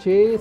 6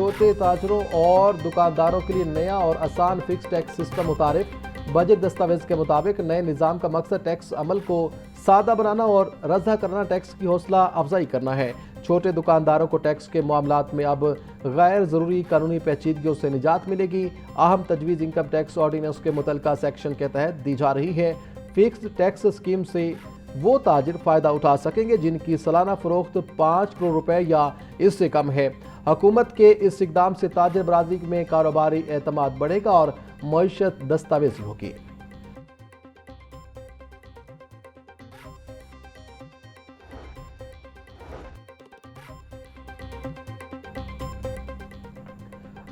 چھوٹے تاجروں اور دکانداروں کے لیے نیا اور آسان فکس ٹیکس سسٹم متعارف۔ بجٹ دستاویز کے مطابق نئے نظام کا مقصد ٹیکس عمل کو سادہ بنانا اور رضا کرنا، ٹیکس کی حوصلہ افزائی کرنا ہے۔ چھوٹے دکانداروں کو ٹیکس کے معاملات میں اب غیر ضروری قانونی پیچیدگیوں سے نجات ملے گی۔ اہم تجویز انکم ٹیکس آرڈیننس کے متعلقہ سیکشن کے تحت دی جا رہی ہے۔ فکسڈ ٹیکس اسکیم سے وہ تاجر فائدہ اٹھا سکیں گے جن کی سالانہ فروخت 5 کروڑ روپے یا اس سے کم ہے۔ حکومت کے اس اقدام سے تاجر برادری میں کاروباری اعتماد بڑھے گا اور معیشت دستاویزی ہوگی۔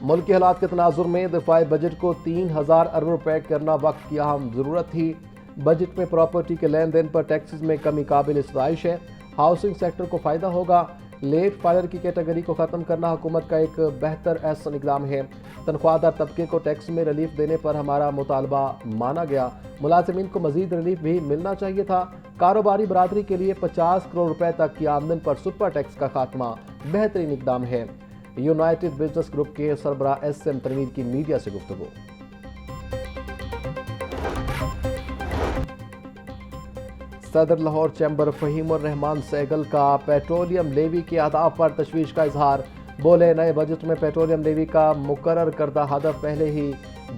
ملکی حالات کے تناظر میں دفاعی بجٹ کو 3000 ارب روپے کرنا وقت کی اہم ضرورت تھی۔ بجٹ میں پراپرٹی کے لین دین پر ٹیکسز میں کمی قابل ستائش ہے۔ ہاؤسنگ سیکٹر کو فائدہ ہوگا۔ لیٹ فائلر کی کیٹیگری کو ختم کرنا حکومت کا ایک بہتر احسن اقدام ہے۔ تنخواہ دار طبقے کو ٹیکس میں ریلیف دینے پر ہمارا مطالبہ مانا گیا۔ ملازمین کو مزید ریلیف بھی ملنا چاہیے تھا۔ کاروباری برادری کے لیے 50 کروڑ روپے تک کی آمدن پر سپر ٹیکس کا خاتمہ بہترین اقدام ہے۔ یونائٹڈ بزنس گروپ کے سربراہ ایس ایم تنویر کی میڈیا سے گفتگو۔ صدر لاہور چیمبر فہیم الرحمان سہگل کا پیٹرولیم لیوی کے اہداف پر تشویش کا اظہار۔ بولے، نئے بجٹ میں پیٹرولیم لیوی کا مقرر کردہ ہدف پہلے ہی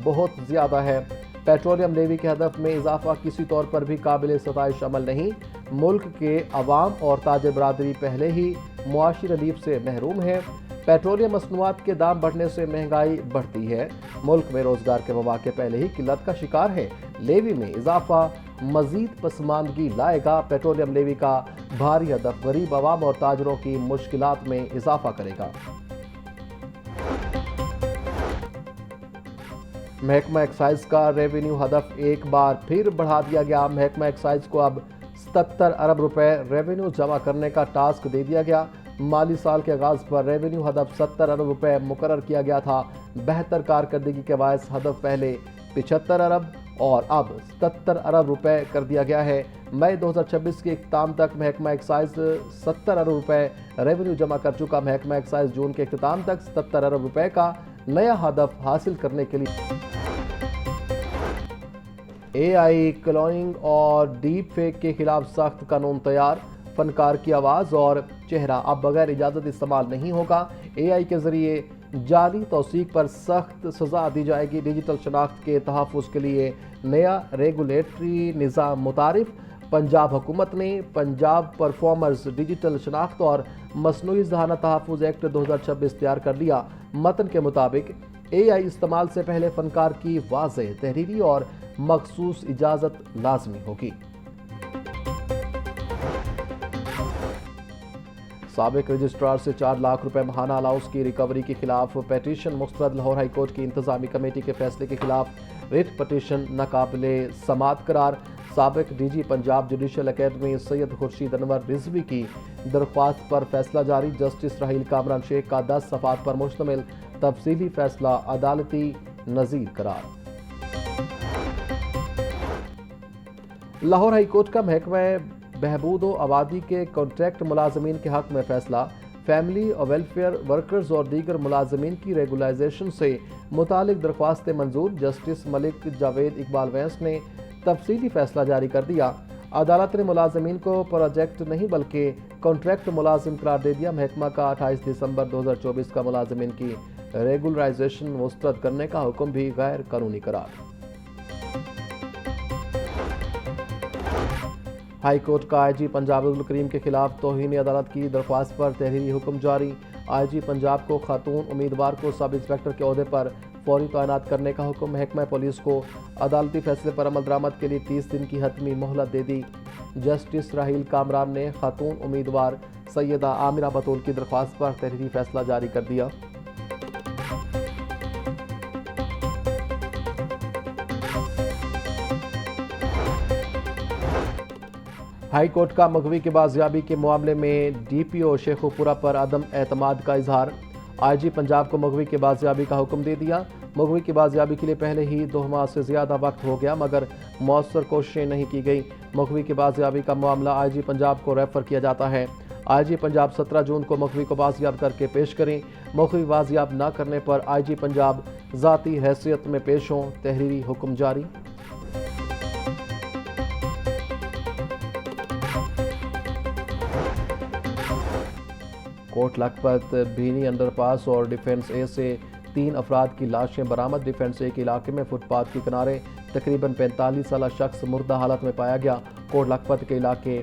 بہت زیادہ ہے۔ پیٹرولیم لیوی کے ہدف میں اضافہ کسی طور پر بھی قابل ستائش عمل نہیں۔ ملک کے عوام اور تاجر برادری پہلے ہی معاشی ریلیف سے محروم ہے۔ پیٹرولیم مصنوعات کے دام بڑھنے سے مہنگائی بڑھتی ہے۔ ملک میں روزگار کے مواقع پہلے ہی قلت کا شکار ہے۔ لیوی میں اضافہ مزید پسماندگی لائے گا۔ پیٹرولیم لیوی کا بھاری ہدف غریب عوام اور تاجروں کی مشکلات میں اضافہ کرے گا۔ محکمہ ایکسائز کا ریونیو ہدف ایک بار پھر بڑھا دیا گیا۔ محکمہ ایکسائز کو اب 77 ارب روپے ریونیو جمع کرنے کا ٹاسک دے دیا گیا۔ مالی سال کے آغاز پر ریونیو ہدف 70 ارب روپے مقرر کیا گیا تھا۔ بہتر کارکردگی کے باعث ہدف پہلے 75 ارب اور اب 77 ارب روپے کر دیا گیا ہے۔ مئی 2026 کے اختتام تک محکمہ ایکسائز 70 ارب روپے ریونیو جمع کر چکا۔ محکمہ ایکسائز جون کے اختتام تک 77 ارب روپے کا نیا ہدف حاصل کرنے کے لیے اے آئی کلوننگ اور ڈیپ فیک کے خلاف سخت قانون تیار۔ فنکار کی آواز اور چہرہ اب بغیر اجازت استعمال نہیں ہوگا۔ اے آئی کے ذریعے جعلی توثیق پر سخت سزا دی جائے گی۔ ڈیجیٹل شناخت کے تحفظ کے لیے نیا ریگولیٹری نظام متعارف۔ پنجاب حکومت نے پنجاب پرفارمرز ڈیجیٹل شناخت اور مصنوعی ذہانت تحفظ ایکٹ 2026 تیار کر لیا۔ متن کے مطابق اے آئی استعمال سے پہلے فنکار کی واضح تحریری اور مخصوص اجازت لازمی ہوگی۔ سابق رجسٹرار سے 4 لاکھ روپے ماہانہ الاؤنس کی ریکوری کے خلاف پیٹیشن مسترد۔ لاہور ہائی کورٹ کی انتظامی کمیٹی کے فیصلے کے خلاف ریٹ پٹیشن ناقابل سماعت قرار۔ سابق D G Punjab judicial academy Syed Khurshid Anwar Rizvi کی درخواست پر فیصلہ جاری۔ جسٹس راحیل کامران شیخ کا 10 صفحات پر مشتمل تفصیلی فیصلہ عدالتی نظیر قرار۔ لاہور ہائی کورٹ کا محکمہ بہبود و آبادی کے کانٹریکٹ ملازمین کے حق میں فیصلہ۔ فیملی ویلفیئر ورکرز اور دیگر ملازمین کی ریگولائزیشن سے متعلق درخواستیں منظور۔ جسٹس ملک جاوید اقبال وینس نے تفصیلی فیصلہ جاری کر دیا۔ عدالت نے ملازمین کو پروجیکٹ نہیں بلکہ کانٹریکٹ ملازم قرار دے دیا۔ محکمہ کا 28 دسمبر 2024 کا ملازمین کی ریگولائزیشن مسترد کرنے کا حکم بھی غیر قانونی قرار۔ ہائی کورٹ کا آئی جی پنجاب عبدالکریم کے خلاف توہین عدالت کی درخواست پر تحریری حکم جاری۔ آئی جی پنجاب کو خاتون امیدوار کو سب انسپکٹر کے عہدے پر فوری تعینات کرنے کا حکم۔ محکمہ پولیس کو عدالتی فیصلے پر عمل درآمد کے لیے 30 دن کی حتمی مہلت دے دی۔ جسٹس راحیل کامران نے خاتون امیدوار سیدہ عامرہ بطول کی درخواست پر تحریری فیصلہ جاری کر دیا۔ ہائی کورٹ کا مغوی کی بازیابی کے معاملے میں ڈی پی او شیخوپورہ پر عدم اعتماد کا اظہار۔ آئی جی پنجاب کو مغوی کی بازیابی کا حکم دے دیا۔ مغوی کی بازیابی کے لیے پہلے ہی 2 ماہ سے زیادہ وقت ہو گیا مگر مؤثر کوششیں نہیں کی گئی۔ مغوی کی بازیابی کا معاملہ آئی جی پنجاب کو ریفر کیا جاتا ہے۔ آئی جی پنجاب 17 جون کو مخفی کو بازیاب کر کے پیش کریں، مخفی بازیاب نہ کرنے پر آئی جی پنجاب ذاتی حیثیت میں پیش ہوں، تحریری حکم جاری۔ کوٹ لکھپت بھینی انڈر پاس اور ڈیفنس اے سے 3 افراد کی لاشیں برآمد۔ ڈیفنس اے کے علاقے میں فٹ پاتھ کے کنارے تقریباً 45 سالہ شخص مردہ حالت میں پایا گیا۔ کوٹ لکھپت کے علاقے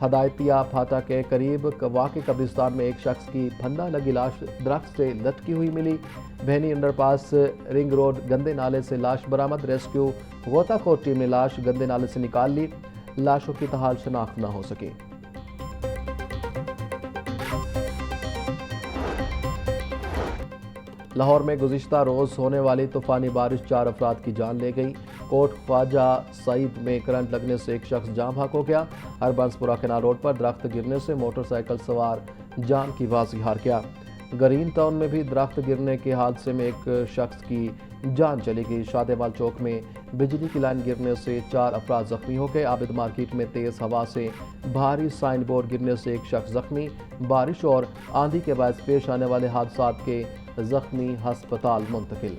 ہدایتیہ پھاٹا کے قریب واقع قبرستان میں ایک شخص کی پھندا لگی لاش درخت سے لٹکی ہوئی ملی۔ بھینی انڈر پاس رنگ روڈ گندے نالے سے لاش برآمد۔ ریسکیو غوطہ خور ٹیم نے لاش گندے نالے سے نکال لی، لاشوں کی تاحال شناخت نہ ہو سکی۔ لاہور میں گزشتہ روز ہونے والی طوفانی بارش 4 افراد کی جان لے گئی۔ کوٹ خواجہ سعید میں کرنٹ لگنے سے ایک شخص جاں بحق ہو گیا۔ ہربنسپورہ کینال روڈ پر درخت گرنے سے موٹر سائیکل سوار جان کی بازی ہار گیا۔ گرین ٹاؤن میں بھی درخت گرنے کے حادثے میں ایک شخص کی جان چلی گئی۔ شادیوال چوک میں بجلی کی لائن گرنے سے 4 افراد زخمی ہو گئے۔ عابد مارکیٹ میں تیز ہوا سے بھاری سائن بورڈ گرنے سے ایک شخص زخمی۔ بارش اور آندھی کے باعث پیش آنے والے حادثات کے زخمی ہسپتال منتقل۔